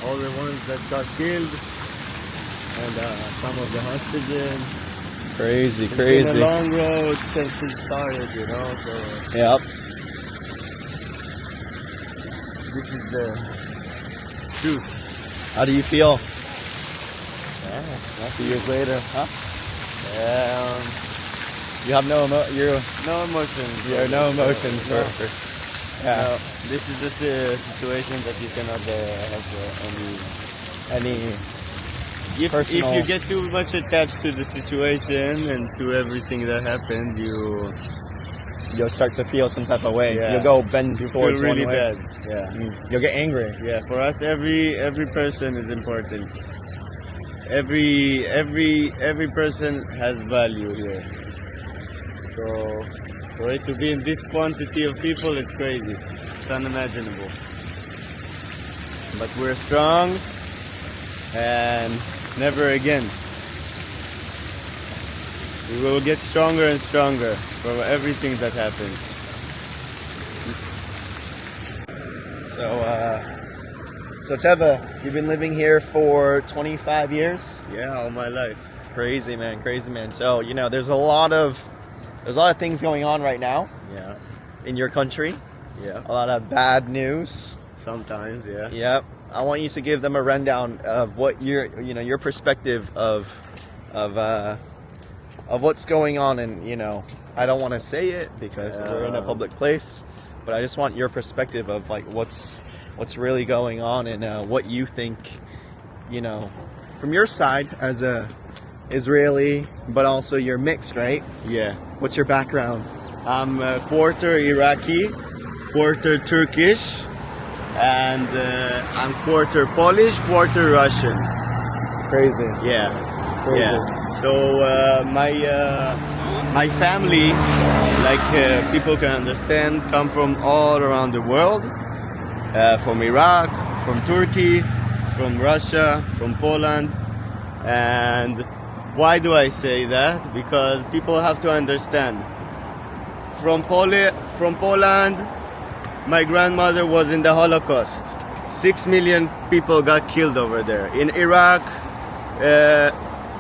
all the ones that got killed, and some of the hostages. Crazy, It's crazy. been a long road since it started, you know. So Yep. this is the truth. How do you feel? Yeah, A few years later, huh? yeah. You have no No emotions. no emotions No. for yeah. No, this is just a situation that you cannot have any. If Personal- you get too much attached to the situation and to everything that happened, You'll start to feel some type of way. Yeah. You'll go bend you towards feel really one way. bad. Yeah, You'll get angry. yeah. For us, every person is important. Every person has value here. So for it to be in this quantity of people, it's crazy. It's unimaginable. But we're strong, and never again. We will get stronger and stronger from everything that happens. So Teva, you've been living here for 25 years? Yeah, all my life. Crazy man, crazy man. So, you know, there's a lot of things going on right now Yeah, in your country. yeah. A lot of bad news. Sometimes, yeah. Yep. I want you to give them a rundown of what your perspective of what's going on, and I don't want to say it because we're in a public place, but I just want your perspective of like what's really going on, and what you think, from your side as a Israeli, but also you're mixed, right? Yeah. What's your background? I'm quarter Iraqi, quarter Turkish, and I'm quarter Polish, quarter Russian. Crazy. Yeah. Crazy. Yeah. So my family, like people can understand, come from all around the world, from Iraq, from Turkey, from Russia, from Poland. And why do I say that? Because people have to understand. From Poland, my grandmother was in the Holocaust. 6 million people got killed over there. In Iraq,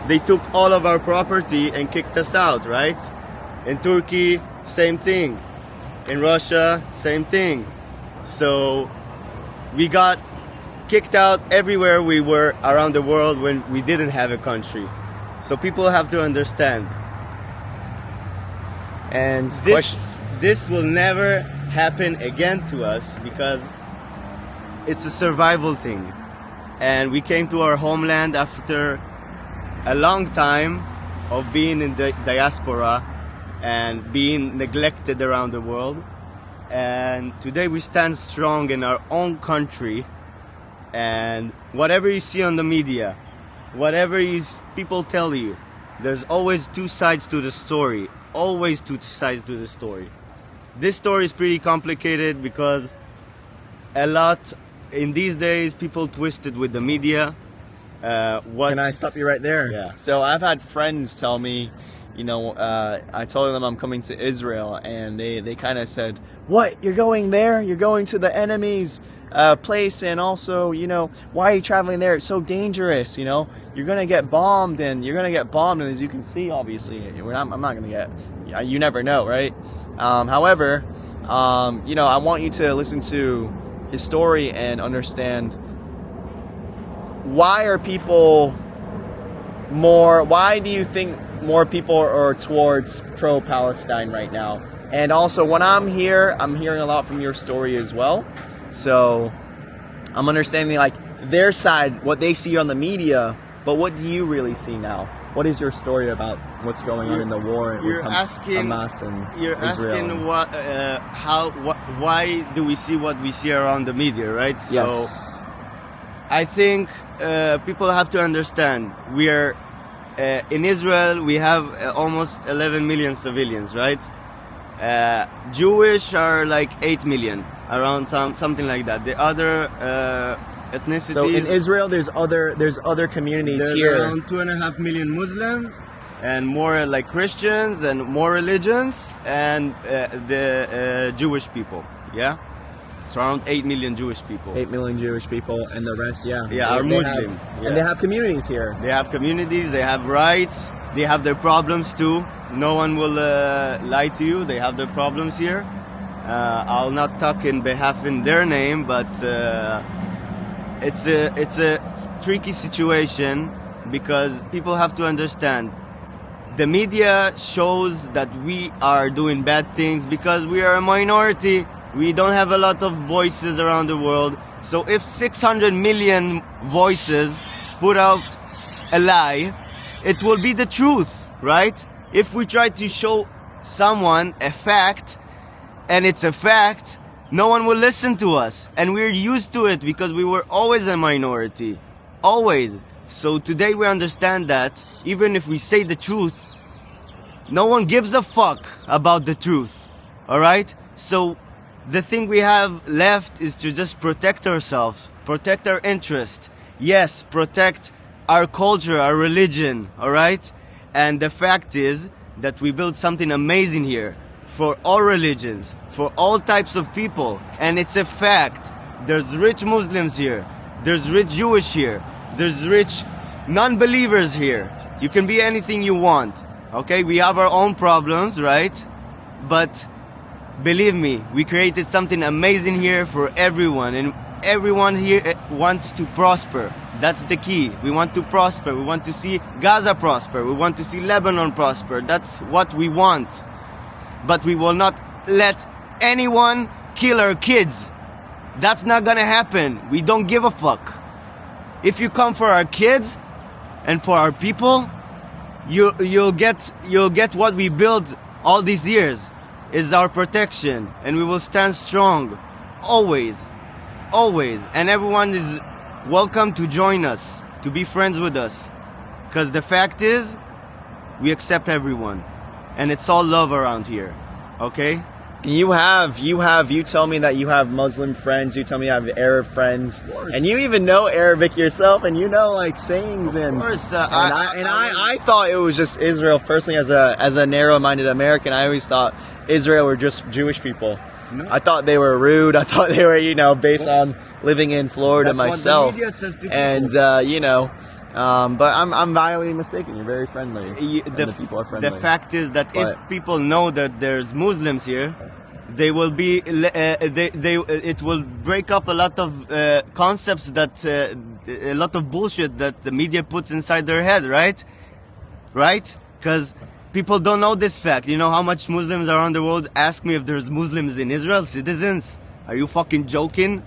they took all of our property and kicked us out, right? In Turkey, same thing. In Russia, same thing. So we got kicked out everywhere we were around the world when we didn't have a country. So people have to understand. And This will never happen again to us because it's a survival thing. And we came to our homeland after a long time of being in the diaspora and being neglected around the world. And today we stand strong in our own country. And whatever you see on the media, whatever people tell you, there's always two sides to the story. Always two sides to the story. This story is pretty complicated because a lot in these days people twist it with the media. Can I stop you right there? Yeah. So I've had friends tell me, I told them I'm coming to Israel, and they kind of said, "What? You're going there? You're going to the enemy's place, and also, why are you traveling there? It's so dangerous. You're gonna get bombed, and as you can see, obviously, I'm not gonna get. You never know, right? However, I want you to listen to his story and understand why do you think more people are towards pro-Palestine right now? And also, when I'm here, I'm hearing a lot from your story as well. So I'm understanding like their side, what they see on the media, but what do you really see now? What is your story about what's going on in the war with Hamas and You're Israel? asking why do we see what we see around the media, right? Yes. So I think people have to understand we are in Israel. We have almost 11 million civilians, right? Jewish are like 8 million, around something like that. The other ethnicities. So in Israel, there's other communities there's here. around 2.5 million Muslims, and more like Christians and more religions, and the Jewish people. Yeah. It's around 8 million Jewish people. 8 million Jewish people, and the rest, Yeah, they- are they Muslim. have- Yeah. And they have communities here. They have communities, they have rights, they have their problems too. No one will lie to you. They have their problems here. I'll not talk in behalf in their name, but it's a tricky situation because people have to understand. The media shows that we are doing bad things because we are a minority. We don't have a lot of voices around the world. So if 600 million voices put out a lie, it will be the truth, right? If we try to show someone a fact, and it's a fact, no one will listen to us. And we're used to it because we were always a minority. Always. So today we understand that even if we say the truth, no one gives a fuck about the truth. Alright? So the thing we have left is to just protect ourselves, protect our interest. Yes, protect our culture, our religion, alright? And the fact is that we built something amazing here for all religions, for all types of people. And it's a fact. There's rich Muslims here. There's rich Jewish here. There's rich non-believers here. You can be anything you want. Okay, we have our own problems, right? But believe me, we created something amazing here for everyone, and everyone here wants to prosper. That's the key. We want to prosper. We want to see Gaza prosper. We want to see Lebanon prosper. That's what we want. But we will not let anyone kill our kids. That's not gonna happen. We don't give a fuck. If you come for our kids and for our people, you'll get what we built all these years, is our protection, and we will stand strong, always, always. And everyone is welcome to join us, to be friends with us, because the fact is, we accept everyone, and it's all love around here, okay? You tell me that you have Muslim friends, you tell me you have Arab friends, and you even know Arabic yourself, and you know like sayings and. Of course, I thought it was just Israel. Personally, as a narrow-minded American, I always thought Israel were just Jewish people. No. I thought they were rude. I thought they were, based on living in Florida That's myself. what the media says to people. And but I'm violently mistaken. You're very friendly. And the people are friendly. The fact is that if people know that there's Muslims here, they will be it will break up a lot of concepts that a lot of bullshit that the media puts inside their head, right? Because people don't know this fact. You know how much Muslims around the world ask me if there's Muslims in Israel, citizens? Are you fucking joking?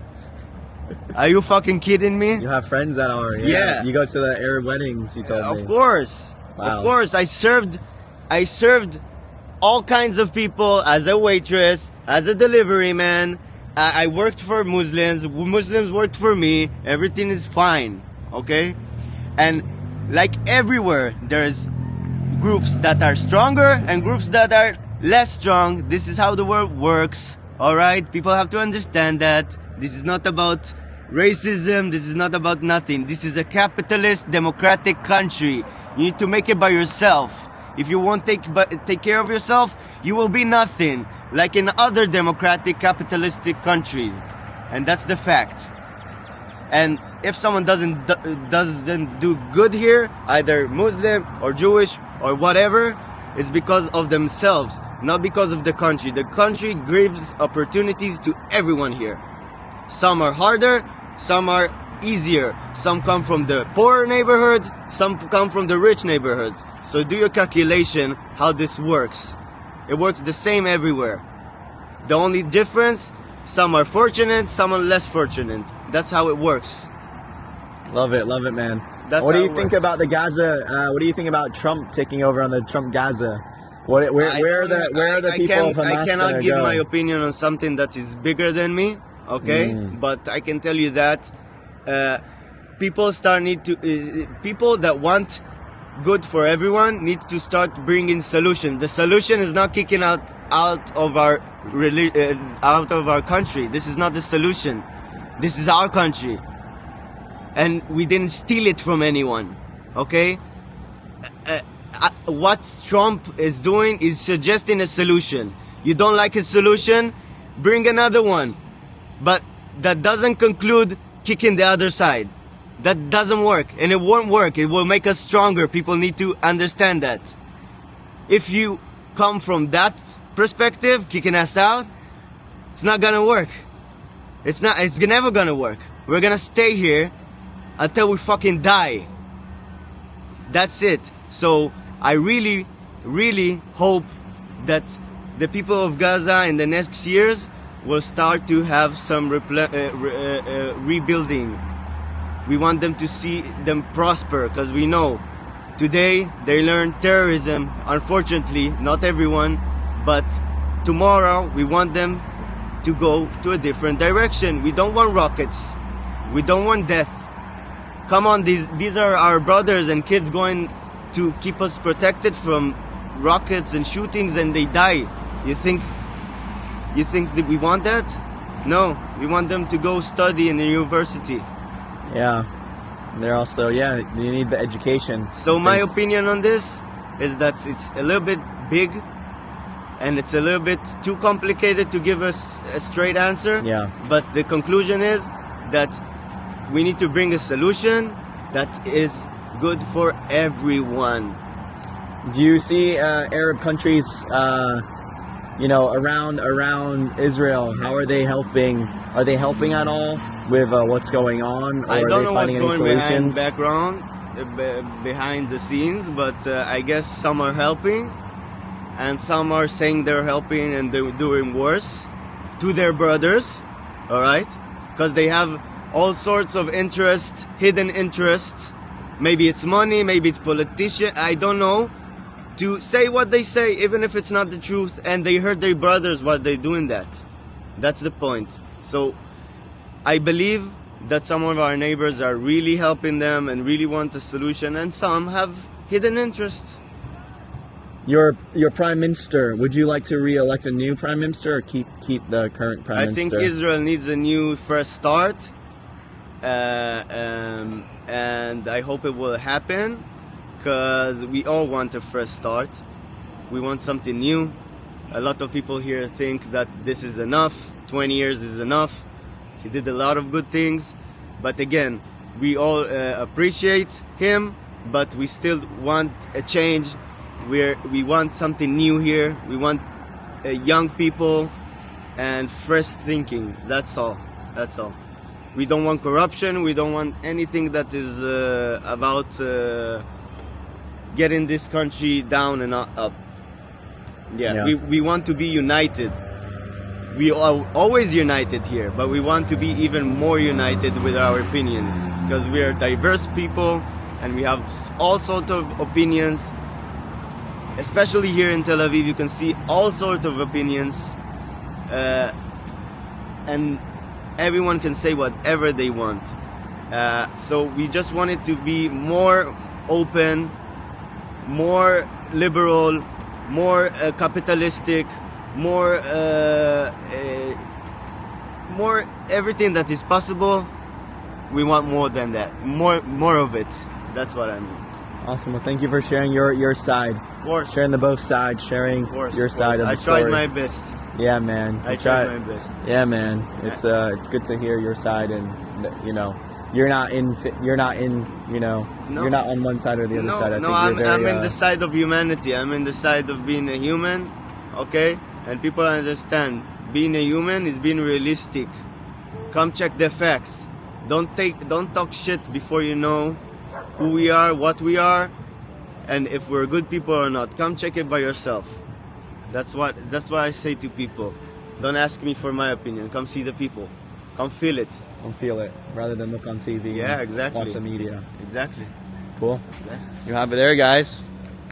Are you fucking kidding me? You have friends that are. Yeah. You go to the Arab weddings. You told me. Of course. Wow. Of course. I served all kinds of people as a waitress, as a delivery man. I worked for Muslims. Muslims worked for me. Everything is fine. Okay? And like everywhere, there's groups that are stronger and groups that are less strong. This is how the world works. Alright? People have to understand that. This is not about racism. This is not about nothing. This is a capitalist, democratic country. You need to make it by yourself. If you won't take care of yourself, you will be nothing. Like in other democratic, capitalistic countries. And that's the fact. And if someone doesn't do good here, either Muslim or Jewish or whatever, it's because of themselves, not because of the country. The country gives opportunities to everyone here. Some are harder, some are easier. Some come from the poor neighborhoods, some come from the rich neighborhoods. So do your calculation how this works. It works the same everywhere. The only difference, some are fortunate, some are less fortunate. That's how it works. Love it, man. That's what do how you it think works. about the Gaza? What do you think about Trump taking over on the Trump Gaza? Where are the people of Hamas I cannot gonna give go? my opinion on something that is bigger than me, okay? But I can tell you that people that want good for everyone need to start bringing solutions. The solution is not kicking out of our country. This is not the solution. This is our country, and we didn't steal it from anyone. Okay. What Trump is doing is suggesting a solution. You don't like his solution? Bring another one. but that doesn't conclude kicking the other side. That doesn't work, and it won't work. It will make us stronger. People need to understand that. If you come from that perspective, kicking us out, it's not gonna work. It's never gonna work. We're gonna stay here until we fucking die. That's it. So I really, really hope that the people of Gaza in the next years will start to have some rebuilding. We want them to see them prosper, because we know today they learn terrorism. Unfortunately, not everyone, but tomorrow we want them to go to a different direction. We don't want rockets. We don't want death. Come on, these are our brothers and kids going to keep us protected from rockets and shootings, and they die. You think that we want that? No, we want them to go study in the university. Yeah, they're also, they need the education. So my opinion on this is that it's a little bit big, and it's a little bit too complicated to give us a straight answer. Yeah. But the conclusion is that we need to bring a solution that is good for everyone. Do you see Arab countries, around Israel? How are they helping? Are they helping at all with what's going on? Or I don't are they know finding what's any going solutions? behind the scenes, but I guess some are helping, and some are saying they're helping and they're doing worse to their brothers. All right, because they have all sorts of interests, hidden interests. Maybe it's money, maybe it's politician. I don't know. To say what they say, even if it's not the truth, and they hurt their brothers while they're doing that. That's the point. So I believe that some of our neighbors are really helping them and really want a solution, and some have hidden interests. Your prime minister, would you like to re-elect a new prime minister, or keep the current prime I minister? think Israel needs a new fresh start, and I hope it will happen, because we all want a fresh start. We want something new. A lot of people here think that this is enough. 20 years is enough. He did a lot of good things, but again, we all appreciate him, but we still want a change. We want something new here. We want young people and fresh thinking. That's all. That's all. We don't want corruption. We don't want anything that is about getting this country down and not up. Yeah. We want to be united. We are always united here, but we want to be even more united with our opinions, because we are diverse people and we have all sorts of opinions. Especially here in Tel Aviv, you can see all sorts of opinions, and everyone can say whatever they want. So we just want it to be more open, more liberal, more capitalistic, more everything that is possible. We want more than that, more of it. That's what I mean. Awesome. Well, thank you for sharing your side. Of course. Sharing the both sides, sharing your side of the story. I tried my best. Yeah, man. I tried my best. Yeah, man. It's good to hear your side, and you're not on one side or the other side. I'm in the side of humanity. I'm in the side of being a human, okay? And people understand being a human is being realistic. Come check the facts. Don't talk shit before you know who we are, what we are, and if we're good people or not. Come check it by yourself. That's what I say to people. Don't ask me for my opinion. Come see the people. Come feel it. Come feel it, rather than look on TV. Yeah, exactly. Watch the media. Exactly. Cool. Yeah. You have it there, guys.